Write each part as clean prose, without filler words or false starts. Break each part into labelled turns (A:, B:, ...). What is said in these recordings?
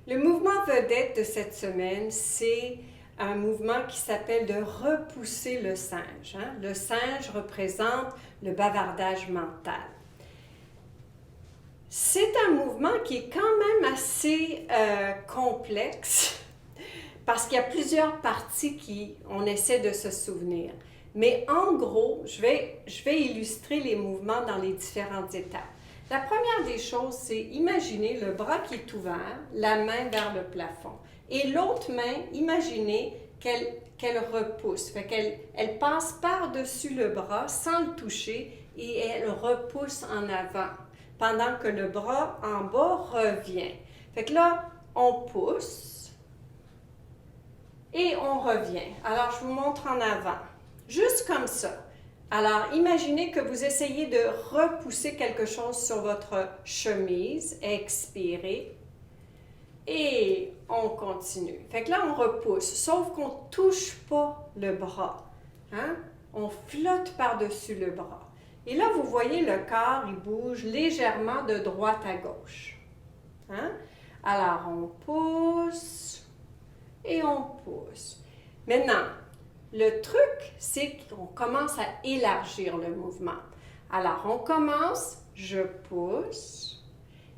A: Le mouvement vedette de cette semaine, c'est un mouvement qui s'appelle de repousser le singe. Le singe représente le bavardage mental. C'est un mouvement qui est quand même assez complexe parce qu'il y a plusieurs parties on essaie de se souvenir. Mais en gros, je vais illustrer les mouvements dans les différentes étapes. La première des choses, c'est imaginer le bras qui est ouvert, la main vers le plafond. Et l'autre main, imaginez qu'elle repousse. Fait qu'elle passe par-dessus le bras sans le toucher et elle repousse en avant pendant que le bras en bas revient. Fait que là, on pousse et on revient. Alors, je vous montre en avant. Juste comme ça. Alors, imaginez que vous essayez de repousser quelque chose sur votre chemise. Expirez. Et on continue. Fait que là, on repousse, sauf qu'on ne touche pas le bras. On flotte par-dessus le bras. Et là, vous voyez le corps, il bouge légèrement de droite à gauche. Alors, on pousse et on pousse. Maintenant, le truc, c'est qu'on commence à élargir le mouvement. Alors, on commence, je pousse.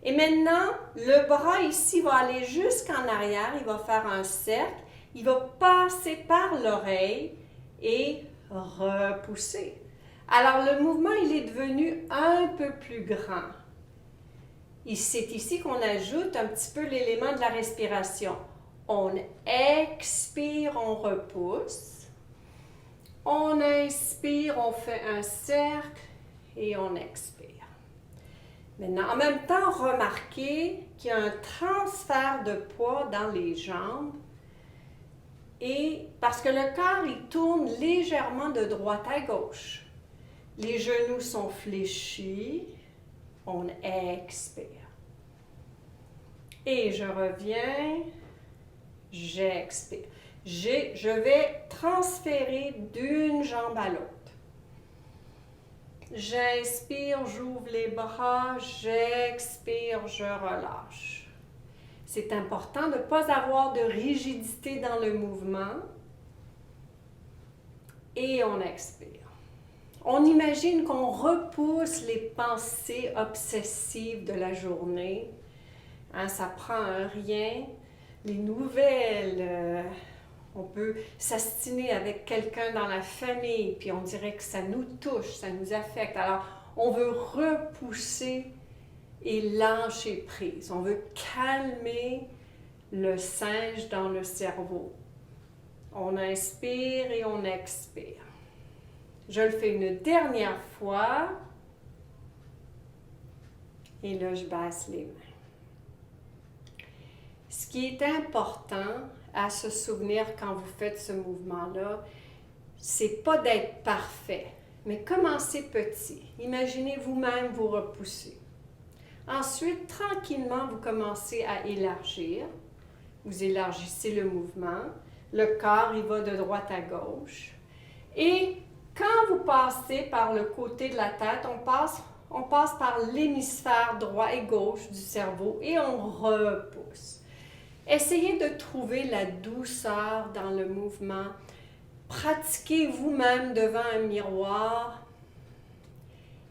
A: Et maintenant, le bras ici va aller jusqu'en arrière, il va faire un cercle, il va passer par l'oreille et repousser. Alors, le mouvement, il est devenu un peu plus grand. C'est ici qu'on ajoute un petit peu l'élément de la respiration. On expire, on repousse. On inspire, on fait un cercle et on expire. Maintenant, en même temps, remarquez qu'il y a un transfert de poids dans les jambes et parce que le corps, il tourne légèrement de droite à gauche. Les genoux sont fléchis, on expire. Et je reviens, j'expire. Je vais transférer d'une jambe à l'autre. J'inspire, j'ouvre les bras, j'expire, je relâche. C'est important de ne pas avoir de rigidité dans le mouvement. Et on expire. On imagine qu'on repousse les pensées obsessives de la journée. Ça prend un rien. Les nouvelles... On peut s'astiner avec quelqu'un dans la famille, puis on dirait que ça nous touche, ça nous affecte. Alors, on veut repousser et lâcher prise. On veut calmer le singe dans le cerveau. On inspire et on expire. Je le fais une dernière fois. Et là, je baisse les mains. Ce qui est important à se souvenir quand vous faites ce mouvement-là, c'est pas d'être parfait, mais commencez petit. Imaginez vous-même vous repousser. Ensuite, tranquillement, vous commencez à élargir. Vous élargissez le mouvement. Le corps, il va de droite à gauche. Et quand vous passez par le côté de la tête, on passe par l'hémisphère droit et gauche du cerveau et on repousse. Essayez de trouver la douceur dans le mouvement. Pratiquez vous-même devant un miroir.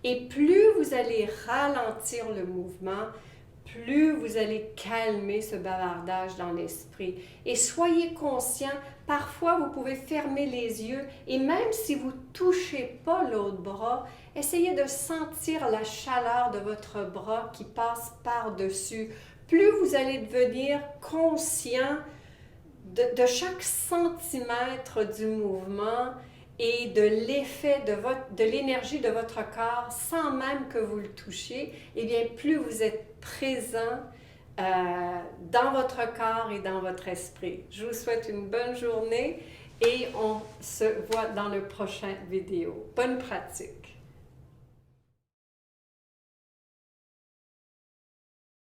A: Et plus vous allez ralentir le mouvement, plus vous allez calmer ce bavardage dans l'esprit. Et soyez conscient, parfois vous pouvez fermer les yeux et même si vous ne touchez pas l'autre bras, essayez de sentir la chaleur de votre bras qui passe par-dessus. Plus vous allez devenir conscient de chaque centimètre du mouvement et de l'effet de l'énergie de votre corps sans même que vous le touchiez, eh bien, plus vous êtes présent dans votre corps et dans votre esprit. Je vous souhaite une bonne journée et on se voit dans le prochain vidéo. Bonne pratique!